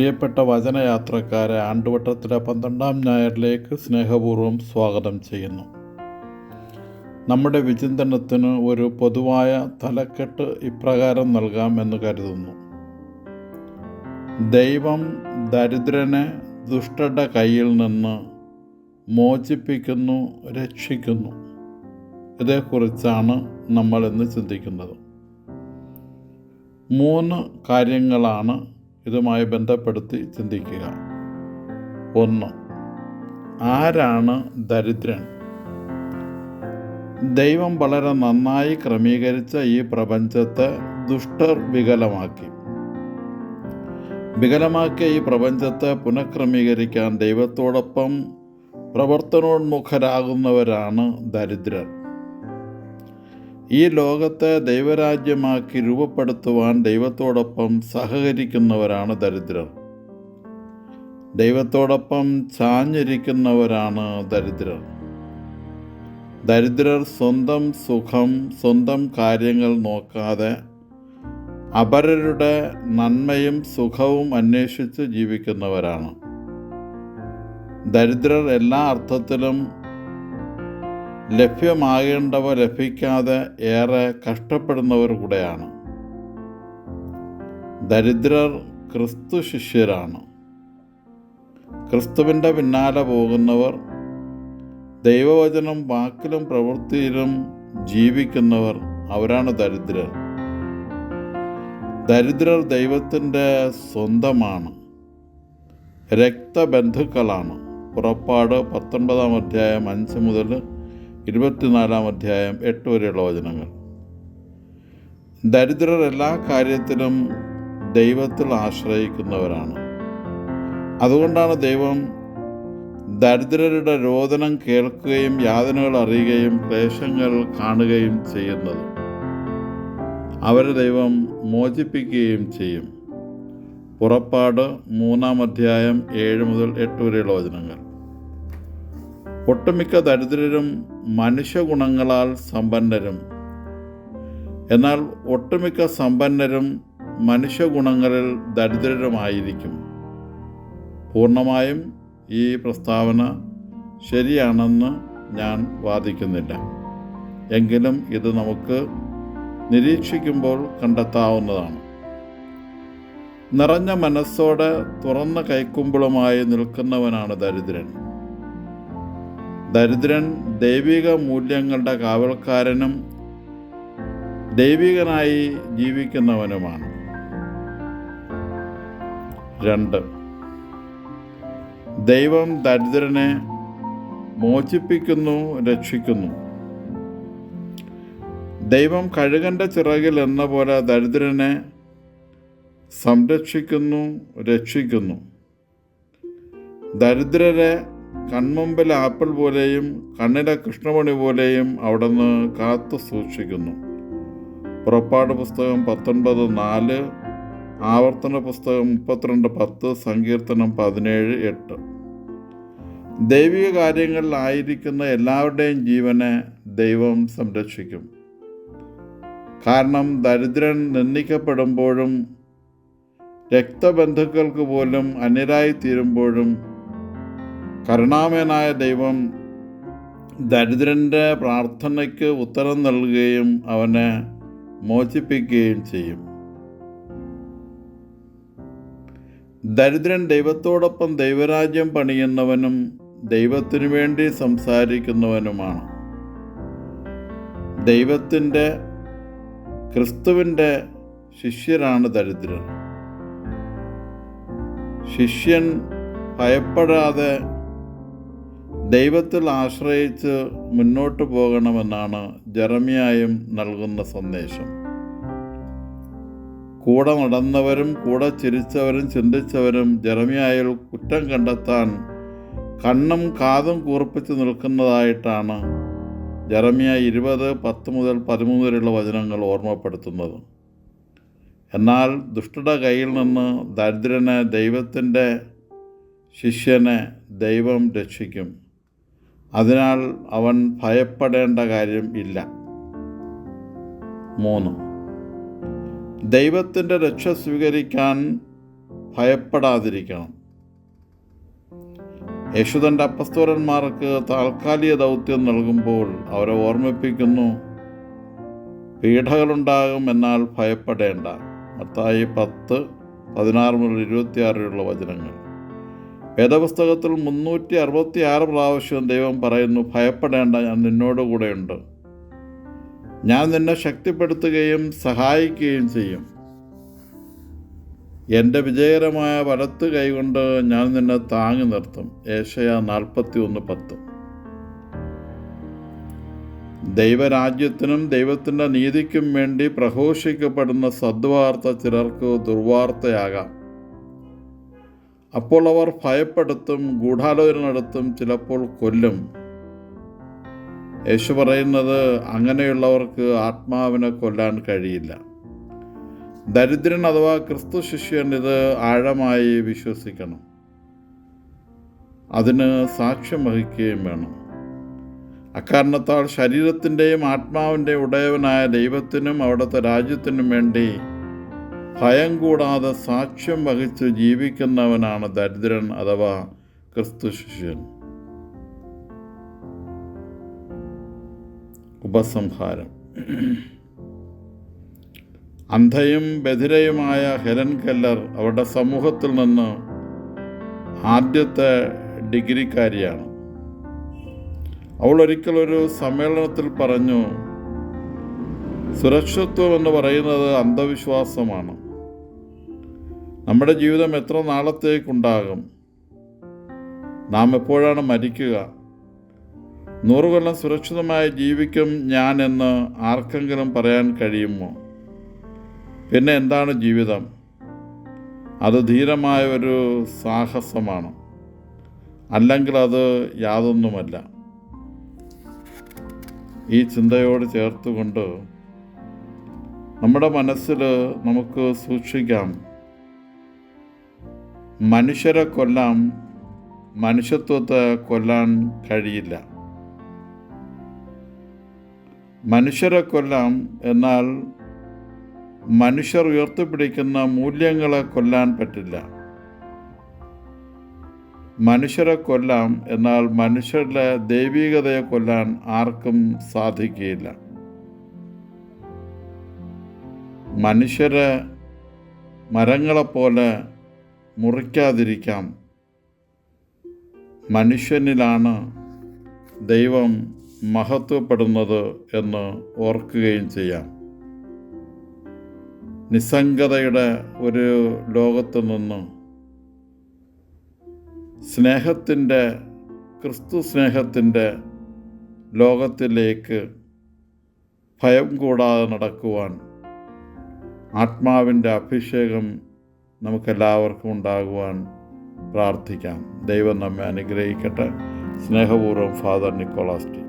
പ്രിയപ്പെട്ട വചനയാത്രക്കാരെ ആണ്ടുവട്ടത്തിലെ 12-ാം ഞായറിലേക്ക് സ്നേഹപൂർവ്വം സ്വാഗതം ചെയ്യുന്നു. നമ്മുടെ വിചിന്തനത്തിന് ഒരു പൊതുവായ തലക്കെട്ട് ഇപ്രകാരം നൽകാം എന്ന് കരുതുന്നു: ദൈവം ദരിദ്രനെ ദുഷ്ടന്റെ കയ്യിൽ നിന്ന് മോചിപ്പിക്കുന്നു, രക്ഷിക്കുന്നു. ഇതേക്കുറിച്ചാണ് നമ്മൾ ഇന്ന് ചിന്തിക്കുന്നത്. 3 കാര്യങ്ങളാണ് ഇതുമായി ബന്ധപ്പെടുത്തി ചിന്തിക്കുക. 1. ആരാണ് ദരിദ്രൻ? ദൈവം വളരെ നന്നായി ക്രമീകരിച്ച ഈ പ്രപഞ്ചത്തെ ദുഷ്ടർ വികലമാക്കിയ ഈ പ്രപഞ്ചത്തെ പുനഃക്രമീകരിക്കാൻ ദൈവത്തോടൊപ്പം പ്രവർത്തനോന്മുഖരാകുന്നവരാണ് ദരിദ്രർ. ഈ ലോകത്തെ ദൈവരാജ്യമാക്കി രൂപപ്പെടുത്തുവാൻ ദൈവത്തോടൊപ്പം സഹകരിക്കുന്നവരാണ് ദരിദ്രർ. ദൈവത്തോടൊപ്പം ചാഞ്ഞിരിക്കുന്നവരാണ് ദരിദ്രർ. ദരിദ്രർ സ്വന്തം സുഖം, സ്വന്തം കാര്യങ്ങൾ നോക്കാതെ അപരരുടെ നന്മയും സുഖവും അന്വേഷിച്ച് ജീവിക്കുന്നവരാണ്. ദരിദ്രർ എല്ലാ അർത്ഥത്തിലും ലഭ്യമാകേണ്ടവ ലഭിക്കാതെ ഏറെ കഷ്ടപ്പെടുന്നവർ കൂടെയാണ്. ദരിദ്രർ ക്രിസ്തു ശിഷ്യരാണ്. ക്രിസ്തുവിൻ്റെ പിന്നാലെ പോകുന്നവർ, ദൈവവചനം വാക്കിലും പ്രവൃത്തിയിലും ജീവിക്കുന്നവർ, അവരാണ് ദരിദ്രർ. ദരിദ്രർ ദൈവത്തിൻ്റെ സ്വന്തമാണ്, രക്തബന്ധുക്കളാണ്. പുറപ്പാട് 19-ാം അധ്യായം 5 മുതൽ 24-ാം അധ്യായം 8 വരെയുള്ള വചനങ്ങൾ. ദരിദ്രർ എല്ലാ കാര്യത്തിലും ദൈവത്തിൽ ആശ്രയിക്കുന്നവരാണ്. അതുകൊണ്ടാണ് ദൈവം ദരിദ്രരുടെ രോദനം കേൾക്കുകയും യാതനകൾ അറിയുകയും ക്ലേശങ്ങൾ കാണുകയും ചെയ്യുന്നത്. അവരെ ദൈവം മോചിപ്പിക്കുകയും ചെയ്യും. പുറപ്പാട് 3-ാം അധ്യായം 7 മുതൽ 8 വരെയുള്ള വചനങ്ങൾ. ഒട്ടുമിക്ക ദരിദ്രരും മനുഷ്യഗുണങ്ങളാൽ സമ്പന്നരും, എന്നാൽ ഒട്ടുമിക്ക സമ്പന്നരും മനുഷ്യഗുണങ്ങളിൽ ദരിദ്രരുമായിരിക്കും. പൂർണ്ണമായും ഈ പ്രസ്താവന ശരിയാണെന്ന് ഞാൻ വാദിക്കുന്നില്ല. എങ്കിലും ഇത് നമുക്ക് നിരീക്ഷിക്കുമ്പോൾ കണ്ടെത്താവുന്നതാണ്. നിറഞ്ഞ മനസ്സോടെ തുറന്ന കൈക്കുമ്പിളുമായി നിൽക്കുന്നവനാണ് ദരിദ്രൻ. ദരിദ്രൻ ദൈവിക മൂല്യങ്ങളുടെ കാവൽക്കാരനും ദൈവികനായി ജീവിക്കുന്നവനുമാണ്. 2. ദൈവം ദരിദ്രനെ മോചിപ്പിക്കുന്നു, രക്ഷിക്കുന്നു. ദൈവം കഴുകൻ്റെ ചിറകിൽ എന്ന പോലെ ദരിദ്രനെ സംരക്ഷിക്കുന്നു, രക്ഷിക്കുന്നു. ദരിദ്രരെ കൺമുമ്പിലെ ആപ്പിൾ പോലെയും കണ്ണിലെ കൃഷ്ണമണി പോലെയും അവിടുന്ന് കാത്തു സൂക്ഷിക്കുന്നു. പുറപ്പാട് പുസ്തകം 19:4, ആവർത്തന പുസ്തകം 32:10, സങ്കീർത്തനം 17:8. ദൈവിക കാര്യങ്ങളിലായിരിക്കുന്ന എല്ലാവരുടെയും ജീവനെ ദൈവം സംരക്ഷിക്കും. കാരണം ദരിദ്രൻ നിന്ദിക്കപ്പെടുമ്പോഴും രക്തബന്ധുക്കൾക്ക് പോലും അന്യരായിത്തീരുമ്പോഴും കരുണാമയനായ ദൈവം ദരിദ്രൻ്റെ പ്രാർത്ഥനയ്ക്ക് ഉത്തരം നൽകുകയും അവനെ മോചിപ്പിക്കുകയും ചെയ്യും. ദരിദ്രൻ ദൈവത്തോടൊപ്പം ദൈവരാജ്യം പണിയുന്നവനും ദൈവത്തിനു വേണ്ടി സംസാരിക്കുന്നവനുമാണ്. ക്രിസ്തുവിൻ്റെ ശിഷ്യരാണ് ദരിദ്രർ. ശിഷ്യൻ ഭയപ്പെടാതെ ദൈവത്തിൽ ആശ്രയിച്ച് മുന്നോട്ട് പോകണമെന്നാണ് ജെറമ്യായും നൽകുന്ന സന്ദേശം. കൂടെ നടന്നവരും കൂടെ ചിരിച്ചവരും ചിന്തിച്ചവരും ജെറമ്യായിൽ കുറ്റം കണ്ടെത്താൻ കണ്ണും കാതും കൂർപ്പിച്ച് നിൽക്കുന്നതായിട്ടാണ് ജെറമ്യ 20:10 മുതൽ 13 വരെയുള്ള വചനങ്ങൾ ഓർമ്മപ്പെടുത്തുന്നത്. എന്നാൽ ദുഷ്ടന്റെ കയ്യിൽ നിന്ന് ദരിദ്രനെ, ദൈവത്തിൻ്റെ ശിഷ്യനെ ദൈവം രക്ഷിക്കും. അതിനാൽ അവൻ ഭയപ്പെടേണ്ട കാര്യം ഇല്ല. 3. ദൈവത്തിൻ്റെ രക്ഷ സ്വീകരിക്കാൻ ഭയപ്പെടാതിരിക്കണം. യേശു തൻ്റെ അപ്പസ്തോലന്മാർക്ക് താൽക്കാലിക ദൗത്യം നൽകുമ്പോൾ അവരെ ഓർമ്മിപ്പിക്കുന്നു, പീഡകളുണ്ടാകും, എന്നാൽ ഭയപ്പെടേണ്ട. മത്തായി 10:16-26 വചനങ്ങൾ. വേദപുസ്തകത്തിൽ 366 പ്രാവശ്യം ദൈവം പറയുന്നു, ഭയപ്പെടേണ്ട, ഞാൻ നിന്നോടുകൂടെയുണ്ട്. ഞാൻ നിന്നെ ശക്തിപ്പെടുത്തുകയും സഹായിക്കുകയും ചെയ്യും. എൻ്റെ വിജയകരമായ വലത്ത് കൈകൊണ്ട് ഞാൻ നിന്നെ താങ്ങി നിർത്തും. ഏശയ്യാ 41:10. ദൈവരാജ്യത്തിനും ദൈവത്തിൻ്റെ നീതിക്കും വേണ്ടി പ്രഘോഷിക്കപ്പെടുന്ന സദ്വാർത്ത ചിലർക്ക് ദുർവാർത്തയാകാം. അപ്പോൾ അവർ ഭയപ്പെടുത്തും, ഗൂഢാലോചന നടത്തും, ചിലപ്പോൾ കൊല്ലും. യേശു പറയുന്നത്, അങ്ങനെയുള്ളവർക്ക് ആത്മാവിനെ കൊല്ലാൻ കഴിയില്ല. ദരിദ്രൻ അഥവാ ക്രിസ്തു ശിഷ്യൻ ഇത് ആഴമായി വിശ്വസിക്കണം. അതിന് സാക്ഷ്യം വഹിക്കുകയും വേണം. അക്കാരണത്താൽ ശരീരത്തിൻ്റെയും ആത്മാവിൻ്റെയും ഉടയവനായ ദൈവത്തിനും അവിടുത്തെ രാജ്യത്തിനും വേണ്ടി ഭയം കൂടാതെ സാക്ഷ്യം വഹിച്ച് ജീവിക്കുന്നവനാണ് ദരിദ്രൻ അഥവാ ക്രിസ്തു ശിഷ്യൻ. ഉപസംഹാരം. അന്ധയും ബധിരയുമായ ഹെലൻ കെല്ലർ അവരുടെ സമൂഹത്തിൽ നിന്ന് ആദ്യത്തെ ഡിഗ്രിക്കാരിയാണ്. അവൾ ഒരിക്കലൊരു സമ്മേളനത്തിൽ പറഞ്ഞു, സുരക്ഷിതത്വം എന്ന് പറയുന്നത് അന്ധവിശ്വാസമാണ്. നമ്മുടെ ജീവിതം എത്ര നാളത്തേക്കുണ്ടാകും? നാം എപ്പോഴാണ് മരിക്കുക? 100 കൊല്ലം സുരക്ഷിതമായി ജീവിക്കും ഞാൻ എന്ന് ആർക്കെങ്കിലും പറയാൻ കഴിയുമോ? പിന്നെ എന്താണ് ജീവിതം? അത് ധീരമായ ഒരു സാഹസമാണ്, അല്ലെങ്കിൽ അത് യാതൊന്നുമല്ല. ഈ ചിന്തയോട് ചേർത്തുകൊണ്ട് നമ്മുടെ മനസ്സിൽ നമുക്ക് സൂക്ഷിക്കാം, മനുഷ്യരെ കൊല്ലാം, മനുഷ്യത്വത്തെ കൊല്ലാൻ കഴിയില്ല. മനുഷ്യരെ കൊല്ലാം, എന്നാൽ മനുഷ്യർ ഉയർത്തിപ്പിടിക്കുന്ന മൂല്യങ്ങളെ കൊല്ലാൻ പറ്റില്ല. മനുഷ്യരെ കൊല്ലാം, എന്നാൽ മനുഷ്യരുടെ ദൈവികതയെ കൊല്ലാൻ ആർക്കും സാധിക്കുകയില്ല. മനുഷ്യരെ മരങ്ങളെപ്പോലെ മുറിക്കാതിരിക്കാം. മനുഷ്യനിലാണ് ദൈവം മഹത്വപ്പെടുന്നത് എന്ന് ഓർക്കുകയും ചെയ്യാം. നിസ്സംഗതയുടെ ഒരു ലോകത്ത് നിന്ന് സ്നേഹത്തിൻ്റെ, ക്രിസ്തു സ്നേഹത്തിൻ്റെ ലോകത്തിലേക്ക് ഭയം കൂടാതെ നടക്കുവാൻ ആത്മാവിൻ്റെ അഭിഷേകം നമുക്കെല്ലാവർക്കും ഉണ്ടാകുവാൻ പ്രാർത്ഥിക്കാം. ദൈവം നമ്മെ അനുഗ്രഹിക്കട്ടെ. സ്നേഹപൂർവ്വം ഫാദർ നിക്കോളാസ് ടി.